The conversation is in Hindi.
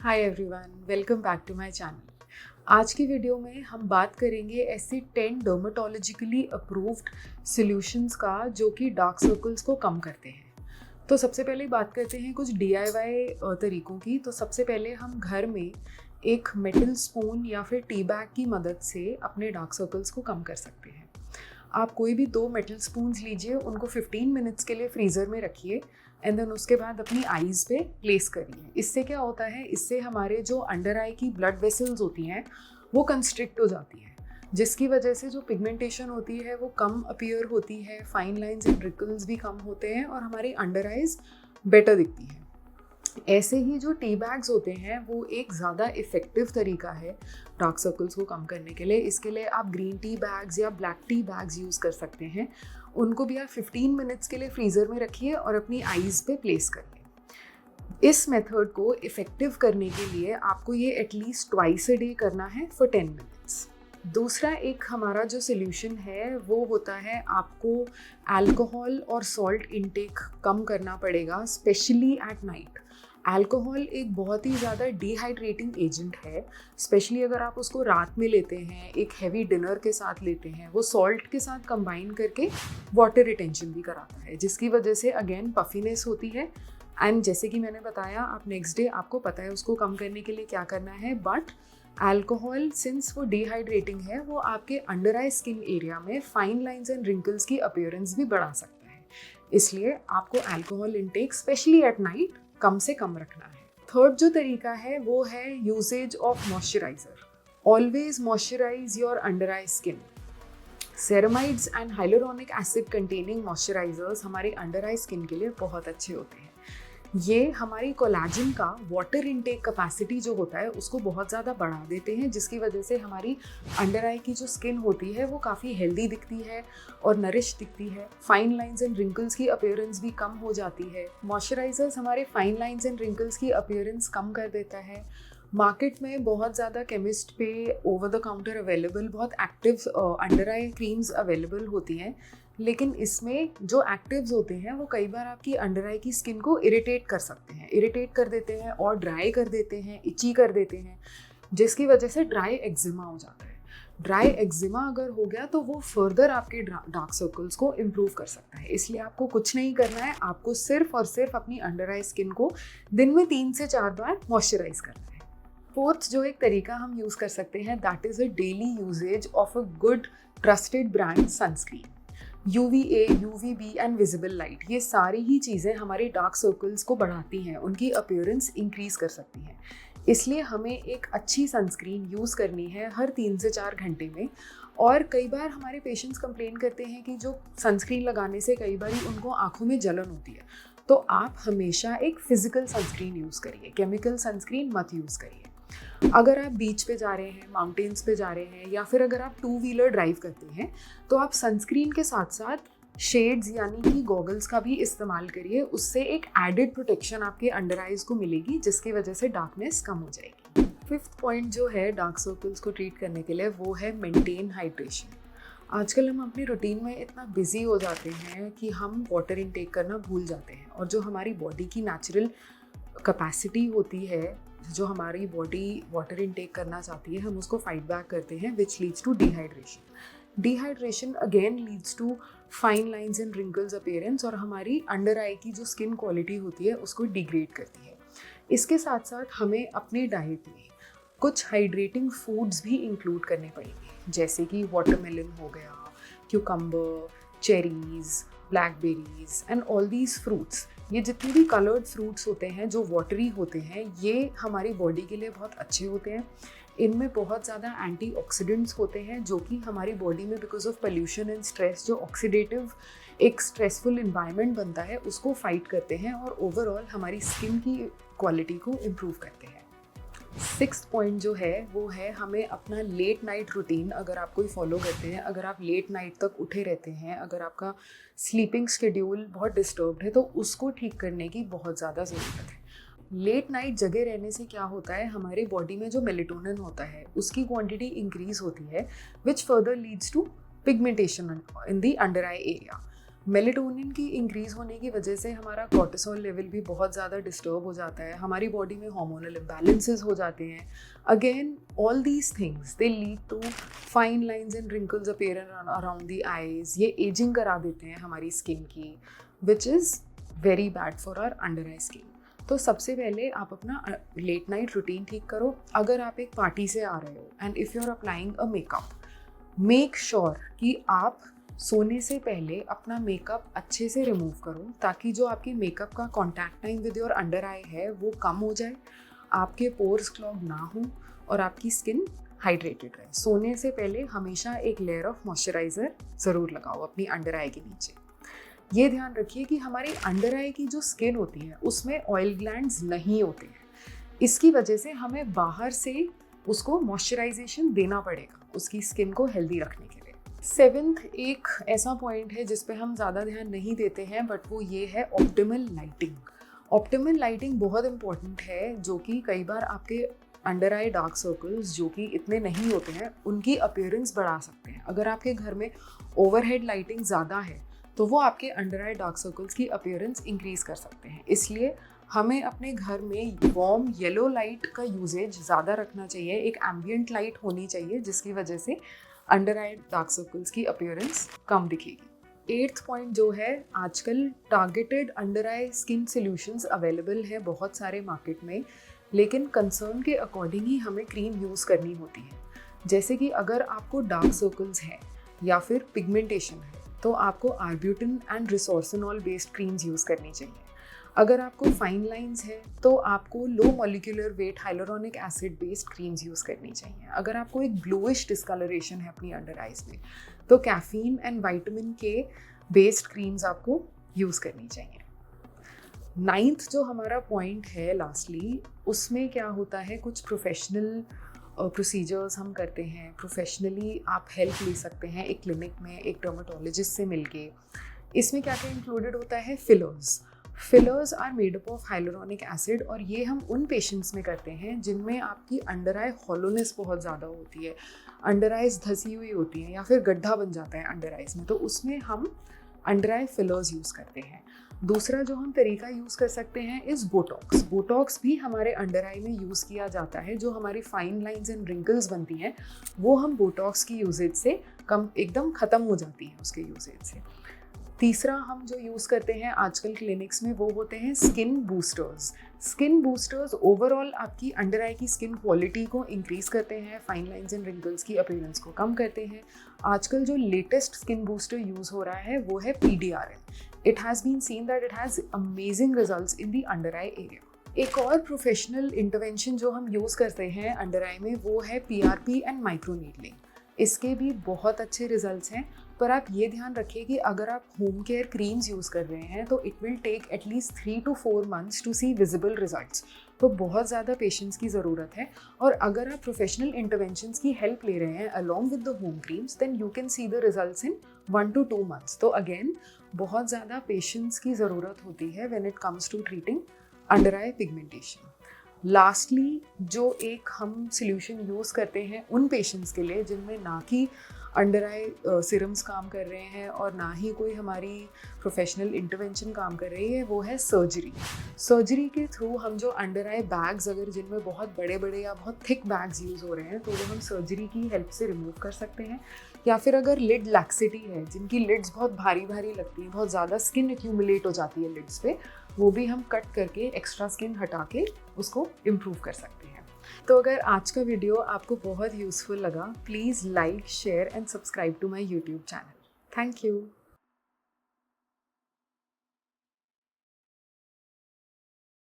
Hi everyone, welcome back to my channel. आज की वीडियो में हम बात करेंगे ऐसे 10 डर्मेटोलॉजिकली अप्रूव्ड सॉल्यूशंस का जो कि डार्क सर्कल्स को कम करते हैं। तो सबसे पहले बात करते हैं कुछ DIY तरीकों की। तो सबसे पहले हम घर में एक मेटल स्पून या फिर टी बैग की मदद से अपने डार्क सर्कल्स को कम कर सकते हैं। आप कोई भी 2 मेटल स्पून्स लीजिए, उनको 15 मिनट्स के लिए फ्रीज़र में रखिए एंड देन उसके बाद अपनी आईज़ पे प्लेस करिए। इससे क्या होता है, इससे हमारे जो अंडर आई की ब्लड वेसल्स होती हैं वो कंस्ट्रिक्ट हो जाती हैं, जिसकी वजह से जो पिगमेंटेशन होती है वो कम अपीयर होती है, फाइन लाइंस एंड रिकल्स भी कम होते हैं और हमारी अंडर आइज बेटर दिखती है। ऐसे ही जो टी बैग्स होते हैं वो एक ज़्यादा इफ़ेक्टिव तरीका है डार्क सर्कल्स को कम करने के लिए। इसके लिए आप ग्रीन टी बैग्स या ब्लैक टी बैग्स यूज़ कर सकते हैं। उनको भी आप 15 मिनट्स के लिए फ्रीज़र में रखिए और अपनी आईज़ पे प्लेस करिए। इस मेथड को इफ़ेक्टिव करने के लिए आपको ये एटलीस्ट ट्वाइस अ डे करना है फॉर 10 मिनट्स। दूसरा एक हमारा जो सोल्यूशन है वो होता है, आपको अल्कोहल और सॉल्ट इनटेक कम करना पड़ेगा, स्पेशली एट नाइट। अल्कोहल एक बहुत ही ज़्यादा डिहाइड्रेटिंग एजेंट है, स्पेशली अगर आप उसको रात में लेते हैं, एक हैवी डिनर के साथ लेते हैं। वो सॉल्ट के साथ कंबाइन करके वाटर रिटेंशन भी कराता है, जिसकी वजह से अगेन पफिनेस होती है। एंड जैसे कि मैंने बताया, आप नेक्स्ट डे आपको पता है उसको कम करने के लिए क्या करना है। बट अल्कोहल सिंस वो डिहाइड्रेटिंग है, वो आपके अंडर आई स्किन एरिया में फाइन लाइंस एंड रिंकल्स की अपीयरेंस भी बढ़ा सकता है। इसलिए आपको alcohol intake specially at night कम से कम रखना है। थर्ड जो तरीका है वो है usage of moisturizer. Always moisturize your under eye skin. Ceramides and hyaluronic acid containing moisturizers हमारे अंडर आई स्किन के लिए बहुत अच्छे होते हैं। ये हमारी कोलेजन का वाटर इनटेक कैपेसिटी जो होता है उसको बहुत ज़्यादा बढ़ा देते हैं, जिसकी वजह से हमारी अंडर आई की जो स्किन होती है वो काफ़ी हेल्दी दिखती है और नरिश दिखती है। फाइन लाइंस एंड रिंकल्स की अपीयरेंस भी कम हो जाती है। मॉइस्चराइजर्स हमारे फाइन लाइंस एंड रिंकल्स की अपीयरेंस कम कर देता है। मार्केट में बहुत ज़्यादा केमिस्ट पे ओवर द काउंटर अवेलेबल बहुत एक्टिव अंडर आई क्रीम्स अवेलेबल होती हैं, लेकिन इसमें जो एक्टिव्स होते हैं वो कई बार आपकी अंडर आई की स्किन को इरिटेट कर सकते हैं, इरिटेट कर देते हैं और ड्राई कर देते हैं, इची कर देते हैं, जिसकी वजह से ड्राई एक्जिमा हो जाता है। ड्राई एक्जिमा अगर हो गया तो वो फर्दर आपके डार्क सर्कल्स को इम्प्रूव कर सकता है। इसलिए आपको कुछ नहीं करना है, आपको सिर्फ और सिर्फ अपनी अंडर आई स्किन को दिन में 3 से 4 बार मॉइस्चराइज करना है। फोर्थ जो एक तरीका हम यूज़ कर सकते हैं, that is a daily usage of a good trusted brand sunscreen. UVA, UVB and visible light, ये सारी ही चीज़ें हमारे डार्क सर्कल्स को बढ़ाती हैं, उनकी अपीयरेंस इंक्रीज़ कर सकती हैं। इसलिए हमें एक अच्छी सनस्क्रीन यूज़ करनी है हर 3 से 4 घंटे में। और कई बार हमारे पेशेंट्स कंप्लेन करते हैं कि जो सनस्क्रीन लगाने से कई बार उनको आँखों में जलन होती है। तो आप हमेशा एक फिजिकल सनस्क्रीन यूज़ करिए, केमिकल सनस्क्रीन मत यूज़ करिए। अगर आप बीच पे जा रहे हैं, माउंटेन्स पे जा रहे हैं, या फिर अगर आप 2 व्हीलर ड्राइव करते हैं, तो आप सनस्क्रीन के साथ साथ शेड्स यानी कि गॉगल्स का भी इस्तेमाल करिए। उससे एक एडिड प्रोटेक्शन आपके अंडर आइज को मिलेगी, जिसकी वजह से डार्कनेस कम हो जाएगी। फिफ्थ पॉइंट जो है डार्क सर्कल्स को ट्रीट करने के लिए वो है मेंटेन हाइड्रेशन। आजकल हम अपनी रूटीन में इतना बिजी हो जाते हैं कि हम वाटर इनटेक करना भूल जाते हैं, और जो हमारी बॉडी की नेचुरल कैपेसिटी होती है, जो हमारी बॉडी वाटर इनटेक करना चाहती है, हम उसको फाइट बैक करते हैं, which leads to dehydration. Dehydration again leads to fine lines and wrinkles appearance, और हमारी अंडर आई की जो स्किन क्वालिटी होती है उसको डिग्रेड करती है। इसके साथ साथ हमें अपने डाइट में कुछ हाइड्रेटिंग फूड्स भी इंक्लूड करने पड़ेंगे, जैसे कि वाटरमेलन हो गया, cucumber, cherries, blackberries and all these fruits. ये जितने भी कलर्ड फ्रूट्स होते हैं जो वाटरी होते हैं, ये हमारी बॉडी के लिए बहुत अच्छे होते हैं। इनमें बहुत ज़्यादा एंटीऑक्सीडेंट्स होते हैं जो कि हमारी बॉडी में because of pollution and stress, जो ऑक्सीडेटिव एक स्ट्रेसफुल इन्वायरमेंट बनता है, उसको फाइट करते हैं और ओवरऑल हमारी स्किन की क्वालिटी को इम्प्रूव करते हैं। 6th पॉइंट जो है वो है, हमें अपना लेट नाइट रूटीन अगर आप कोई फॉलो करते हैं, अगर आप लेट नाइट तक उठे रहते हैं, अगर आपका स्लीपिंग शेड्यूल बहुत डिस्टर्ब्ड है, तो उसको ठीक करने की बहुत ज़्यादा ज़रूरत है। लेट नाइट जगे रहने से क्या होता है, हमारे बॉडी में जो मेलेटोनिन होता है उसकी क्वांटिटी इंक्रीज होती है, which further leads to pigmentation in the under eye area. Melatonin की इंक्रीज़ होने की वजह से हमारा कॉर्टिसोल लेवल भी बहुत ज़्यादा डिस्टर्ब हो जाता है, हमारी बॉडी में हार्मोनल इम्बैलेंसेस हो जाते हैं. Again all these things they lead to fine lines and wrinkles appear around the eyes. ये एजिंग करा देते हैं हमारी स्किन की, which is very bad for our under eye skin. तो सबसे पहले आप अपना लेट नाइट रूटीन ठीक करो. अगर आप एक पार्टी से आ रहे हो and if you are applying a makeup, make sure कि आप सोने से पहले अपना मेकअप अच्छे से रिमूव करो, ताकि जो आपकी मेकअप का contact time with your under eye है वो कम हो जाए, आपके पोर्स क्लॉग ना हो और आपकी स्किन हाइड्रेटेड रहे. सोने से पहले हमेशा एक लेयर ऑफ मॉइस्चराइज़र ज़रूर लगाओ अपनी अंडर आई के नीचे. ये ध्यान रखिए कि हमारी अंडर आई की जो स्किन होती है उसमें ऑयल ग्लैंड्स नहीं होते हैं. इसकी वजह से हमें बाहर से उसको मॉइस्चराइजेशन देना पड़ेगा उसकी स्किन को हेल्दी रखने के लिए. 7th एक ऐसा पॉइंट है जिस पे हम ज़्यादा ध्यान नहीं देते हैं, बट वो ये है ऑप्टिमल लाइटिंग. ऑप्टिमल लाइटिंग बहुत इंपॉर्टेंट है, जो कि कई बार आपके अंडर आई डार्क सर्कल्स जो कि इतने नहीं होते हैं उनकी अपीयरेंस बढ़ा सकते हैं. अगर आपके घर में ओवरहेड लाइटिंग ज़्यादा है तो वो आपके अंडर आई डार्क सर्कल्स की अपीयरेंस इंक्रीज़ कर सकते हैं. इसलिए हमें अपने घर में वार्म येलो लाइट का यूजेज ज़्यादा रखना चाहिए. एक एम्बियंट लाइट होनी चाहिए जिसकी वजह से अंडर आई डार्क सर्कल्स की अपीयरेंस कम दिखेगी. 8th पॉइंट जो है, आजकल targeted under eye skin solutions available है बहुत सारे मार्केट में, लेकिन कंसर्न के अकॉर्डिंग ही हमें क्रीम यूज़ करनी होती है. जैसे कि अगर आपको डार्क सर्कल्स हैं या फिर पिगमेंटेशन है तो आपको arbutin and resorcinol based creams use करनी चाहिए. अगर आपको फाइन लाइंस है तो आपको low molecular weight hyaluronic acid based creams use करनी चाहिए. अगर आपको एक ब्लूइश डिस्कलरेशन है अपनी अंडर आइज में तो कैफीन एंड विटामिन के बेस्ड क्रीम्स आपको यूज़ करनी चाहिए. 9th जो हमारा पॉइंट है लास्टली, उसमें क्या होता है, कुछ प्रोफेशनल प्रोसीजर्स हम करते हैं. प्रोफेशनली आप हेल्प ले सकते हैं एक क्लिनिक में एक डर्मेटोलॉजिस्ट से मिलके. इसमें क्या क्या इंक्लूडेड होता है, fillers are made up of hyaluronic acid, और ये हम उन पेशेंट्स में करते हैं जिनमें आपकी अंडर आई हॉलोनेस बहुत ज़्यादा होती है, अंडर आइज धसी हुई होती है या फिर गड्ढा बन जाता है अंडर आइज में, तो उसमें हम अंडर आई फिलर्स यूज़ करते हैं. दूसरा जो हम तरीका यूज़ कर सकते हैं इज़ बोटॉक्स. बोटॉक्स भी हमारे अंडर आई में यूज़ किया जाता है. जो हमारी फाइन लाइंस एंड रिंकल्स बनती हैं वो हम बोटॉक्स की यूजेज से कम एकदम ख़त्म हो जाती हैं उसके यूजेज से. तीसरा हम जो यूज़ करते हैं आजकल क्लिनिक्स में वो होते हैं skin boosters. Skin boosters overall आपकी अंडर आई की स्किन क्वालिटी को इंक्रीज़ करते हैं, फाइन लाइंस एंड रिंकल्स की अपीयरेंस को कम करते हैं. आजकल जो लेटेस्ट स्किन बूस्टर यूज़ हो रहा है वो है PDRN. It has been seen that it has amazing results in the under eye area. एक और प्रोफेशनल इंटरवेंशन जो हम यूज़ करते हैं अंडर आई में वो है PRP एंड माइक्रोनीडलिंग. इसके भी बहुत अच्छे रिजल्ट्स हैं, पर आप ये ध्यान रखिए कि अगर आप होम केयर क्रीम्स यूज़ कर रहे हैं तो it will take at least 3 to 4 months to see visible results. तो बहुत ज़्यादा पेशेंस की ज़रूरत है. और अगर आप प्रोफेशनल इंटरवेंशंस की हेल्प ले रहे हैं along with the home creams, then you can see the results in 1 to 2 months. तो अगेन बहुत ज़्यादा पेशेंस की ज़रूरत होती है when it comes to treating under eye pigmentation. Lastly जो एक हम सॉल्यूशन यूज़ करते हैं उन पेशेंट्स के लिए जिनमें ना कि अंडर आई सीरम्स काम कर रहे हैं और ना ही कोई हमारी प्रोफेशनल इंटरवेंशन काम कर रही है, वो है सर्जरी. सर्जरी के थ्रू हम जो अंडर आई बैग्स अगर जिनमें बहुत बड़े बड़े या बहुत थिक बैग्स यूज़ हो रहे हैं तो वो हम सर्जरी की हेल्प से रिमूव कर सकते हैं. या फिर अगर लिड लैक्सिटी है, जिनकी लिड्स बहुत भारी भारी लगती हैं, बहुत ज़्यादा स्किन एक्यूमुलेट हो जाती है लिड्स पे, वो भी हम कट करके एक्स्ट्रा स्किन हटा के उसको इम्प्रूव कर सकते हैं. तो अगर आज का वीडियो आपको बहुत यूज़फुल लगा, please like, share and subscribe to my YouTube channel. Thank you.